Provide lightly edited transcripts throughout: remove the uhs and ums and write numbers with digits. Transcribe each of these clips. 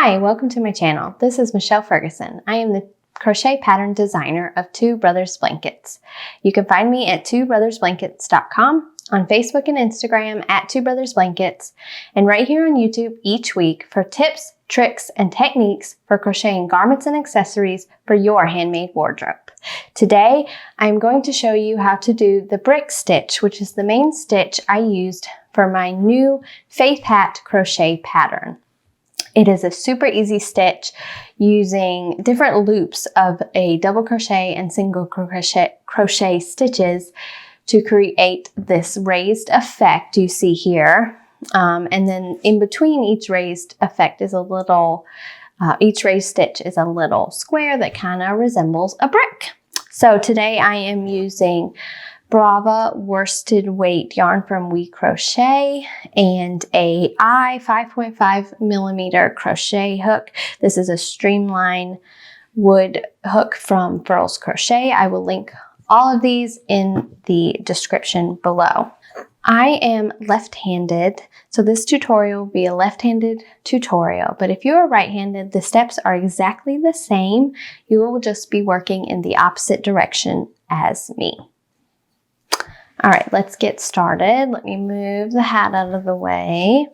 Hi, welcome to my channel. This is Michelle Ferguson. I am the crochet pattern designer of Two Brothers Blankets. You can find me at twobrothersblankets.com, on Facebook and Instagram at Two Brothers Blankets, and right here on YouTube each week for tips, tricks, and techniques for crocheting garments and accessories for your handmade wardrobe. Today, I'm going to show you how to do the brick stitch, which is the main stitch I used for my new Faith Hat crochet pattern. It is a super easy stitch using different loops of a double crochet and single crochet stitches to create this raised effect you see here. And then in between each raised effect is each raised stitch is a little square that kind of resembles a brick. So today I am using Brava worsted weight yarn from We Crochet and a 5.5 millimeter crochet hook. This is a streamline wood hook from Furls Crochet. I will link all of these in the description below. I am left-handed, so this tutorial will be a left-handed tutorial, but if you are right-handed, the steps are exactly the same. You will just be working in the opposite direction as me. All right, let's get started. Let me move the hat out of the way.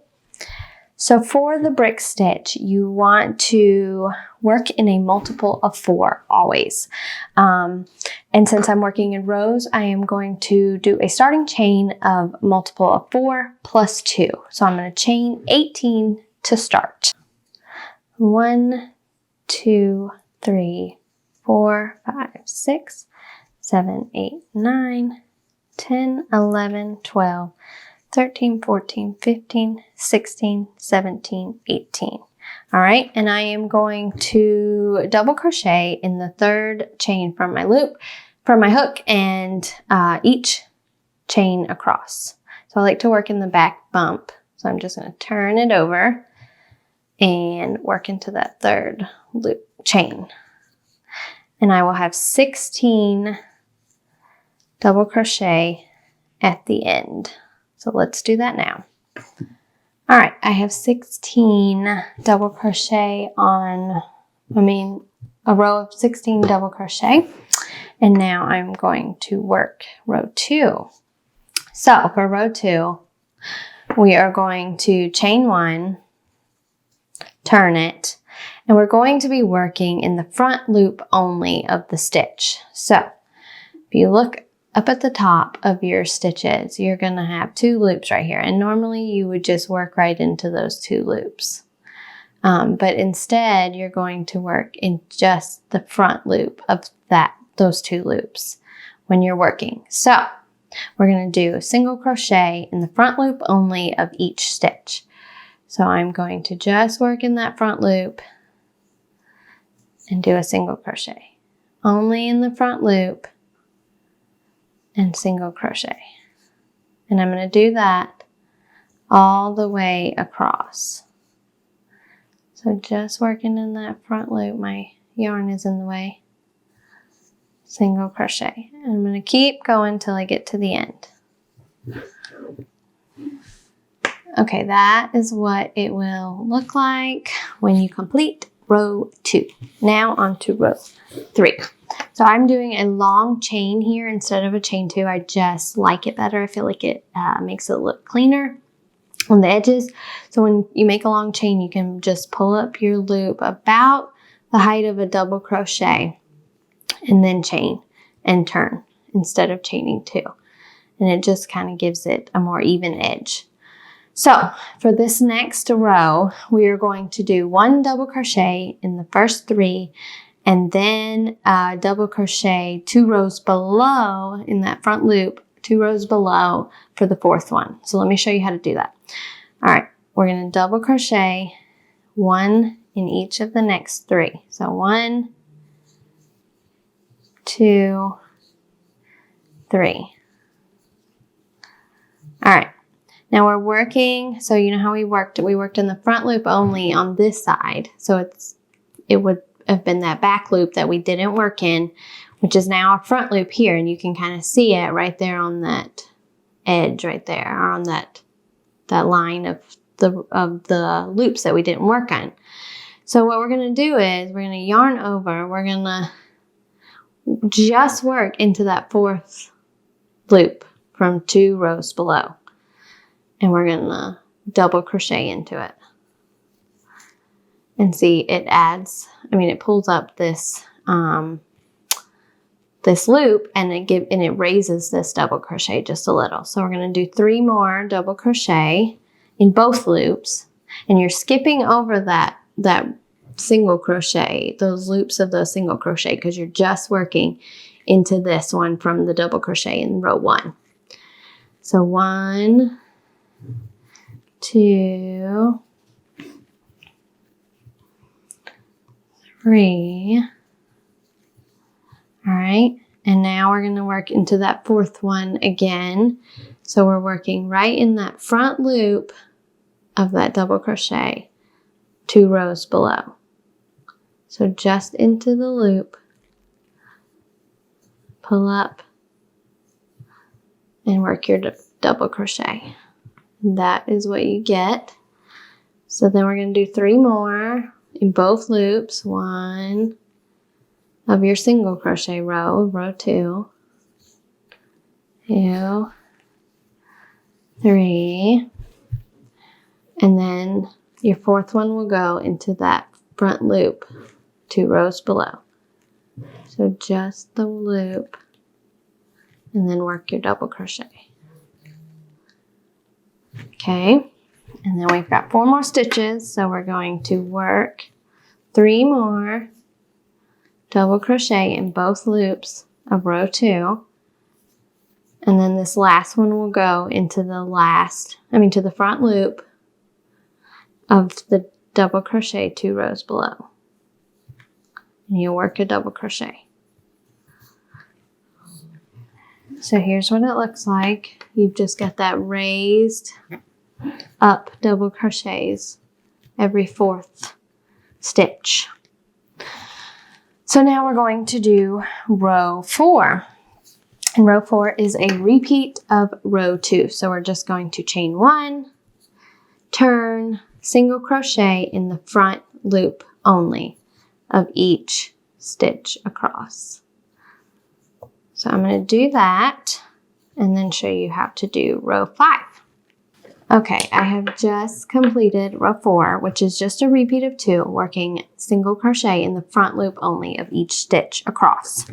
So for the brick stitch, you want to work in a multiple of 4 always. And since I'm working in rows, I am going to do a starting chain of multiple of 4 plus 2. So I'm going to chain 18 to start. 1, 2, 3, 4, 5, 6, 7, 8, 9, 10, 11, 12, 13, 14, 15, 16, 17, 18. All right, and I am going to double crochet in the 3rd chain from my loop, from my hook, and each chain across. So I like to work in the back bump. So I'm just going to turn it over and work into that 3rd loop chain. And I will have 16 double crochet at the end. So let's do that now. All right, I have 16 double crochet on, a row of 16 double crochet. And now I'm going to work row 2. So for row 2, we are going to chain 1, turn it, and we're going to be working in the front loop only of the stitch. So if you look up at the top of your stitches, you're going to have 2 loops right here. And normally you would just work right into those 2 loops. But instead, you're going to work in just the front loop of those 2 loops when you're working. So we're going to do a single crochet in the front loop only of each stitch. So I'm going to just work in that front loop and do a single crochet. Only in the front loop and single crochet. And I'm going to do that all the way across. So just working in that front loop, my yarn is in the way. Single crochet. And I'm going to keep going till I get to the end. Okay, that is what it will look like when you complete row 2. Now on to row 3. So I'm doing a long chain here instead of a chain 2. I just like it better. I feel like it makes it look cleaner on the edges. So when you make a long chain, you can just pull up your loop about the height of a double crochet and then chain and turn instead of chaining 2. And it just kind of gives it a more even edge. So for this next row, we are going to do 1 double crochet in the first 3 and then double crochet 2 rows below in that front loop, 2 rows below for the 4th one. So let me show you how to do that. All right, we're going to double crochet 1 in each of the next 3. So 1, 2, 3. All right. Now we're working, so you know how we worked in the front loop only on this side. So it would have been that back loop that we didn't work in, which is now a front loop here, and you can kind of see it right there on that edge right there, or on that line of the loops that we didn't work on. So what we're going to do is we're going to yarn over. We're going to just work into that 4th loop from 2 rows below. And we're going to double crochet into it. And see, it adds, it pulls up this this loop, and it raises this double crochet just a little. So we're going to do 3 more double crochet in both loops, and you're skipping over that single crochet, those loops of the single crochet, because you're just working into this one from the double crochet in row 1. So 1, 2, 3. All right, and now we're going to work into that 4th one again. So we're working right in that front loop of that double crochet, 2 rows below. So just into the loop, pull up, and work your double crochet. That is what you get. So then we're going to do 3 more in both loops. 1 of your single crochet row, row 2, 2, 3, and then your 4th one will go into that front loop, 2 rows below. So just the loop, and then work your double crochet. Okay, and then we've got 4 more stitches, so we're going to work 3 more double crochet in both loops of row 2, and then this last one will go into to the front loop of the double crochet 2 rows below, and you'll work a double crochet. So here's what it looks like. You've just got that raised up double crochets every 4th stitch. So now we're going to do row 4. And row 4 is a repeat of row 2. So we're just going to chain 1, turn, single crochet in the front loop only of each stitch across. So I'm going to do that and then show you how to do row 5. Okay, I have just completed row 4, which is just a repeat of 2, working single crochet in the front loop only of each stitch across.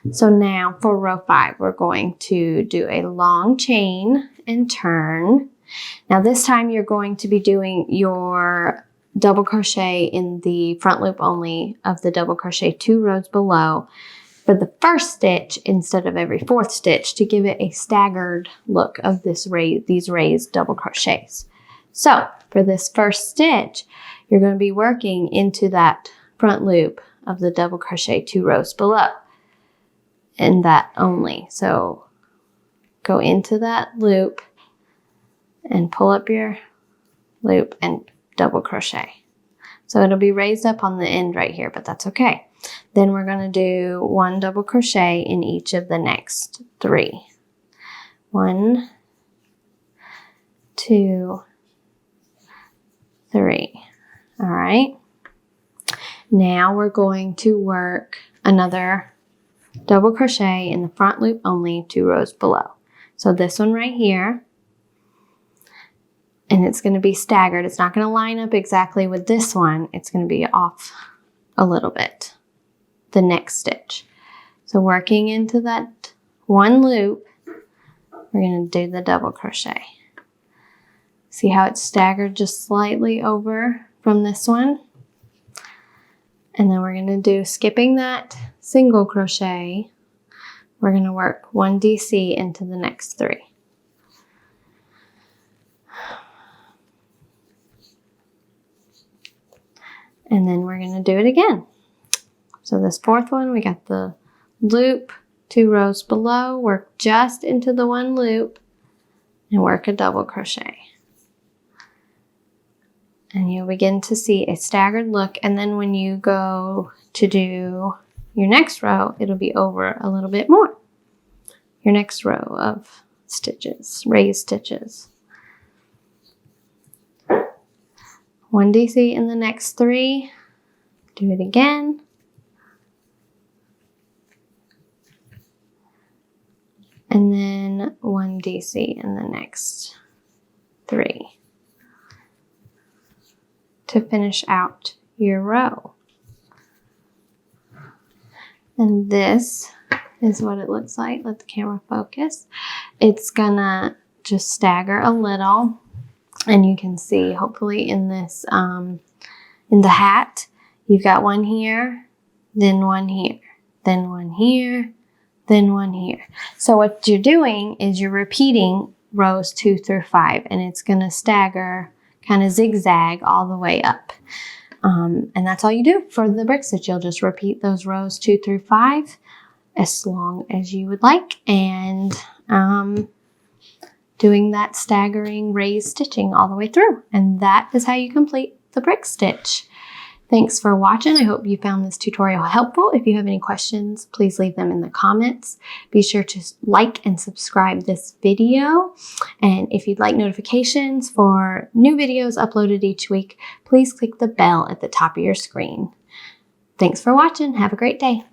So now for row 5, we're going to do a long chain and turn. Now this time you're going to be doing your double crochet in the front loop only of the double crochet 2 rows below for the first stitch instead of every 4th stitch, to give it a staggered look of these raised double crochets. So for this first stitch, you're going to be working into that front loop of the double crochet 2 rows below, and that only. So go into that loop and pull up your loop and double crochet. So it'll be raised up on the end right here, but that's okay. Then we're going to do 1 double crochet in each of the next 3. 1, 2, 3. All right. Now we're going to work another double crochet in the front loop only 2 rows below. So this one right here, and it's going to be staggered. It's not going to line up exactly with this one. It's going to be off a little bit the next stitch. So working into that 1 loop, we're going to do the double crochet. See how it's staggered just slightly over from this one? And then we're going to do, skipping that single crochet, we're going to work 1 DC into the next 3. And then we're going to do it again. So this 4th one, we got the loop 2 rows below, work just into the 1 loop, and work a double crochet. And you'll begin to see a staggered look, and then when you go to do your next row, it'll be over a little bit more. Your next row of stitches, raised stitches. 1 DC in the next 3, Do it again. And then 1 DC in the next 3 to finish out your row. And this is what it looks like. Let the camera focus. It's gonna just stagger a little, and you can see hopefully in this, in the hat, you've got 1 here, then 1 here, then 1 here, then 1 here. So what you're doing is you're repeating rows 2 through 5, and it's gonna stagger, kind of zigzag all the way up. And that's all you do for the brick stitch. You'll just repeat those rows 2 through 5 as long as you would like, and doing that staggering raised stitching all the way through. And that is how you complete the brick stitch. Thanks for watching. I hope you found this tutorial helpful. If you have any questions, please leave them in the comments. Be sure to like and subscribe this video. And if you'd like notifications for new videos uploaded each week, please click the bell at the top of your screen. Thanks for watching. Have a great day.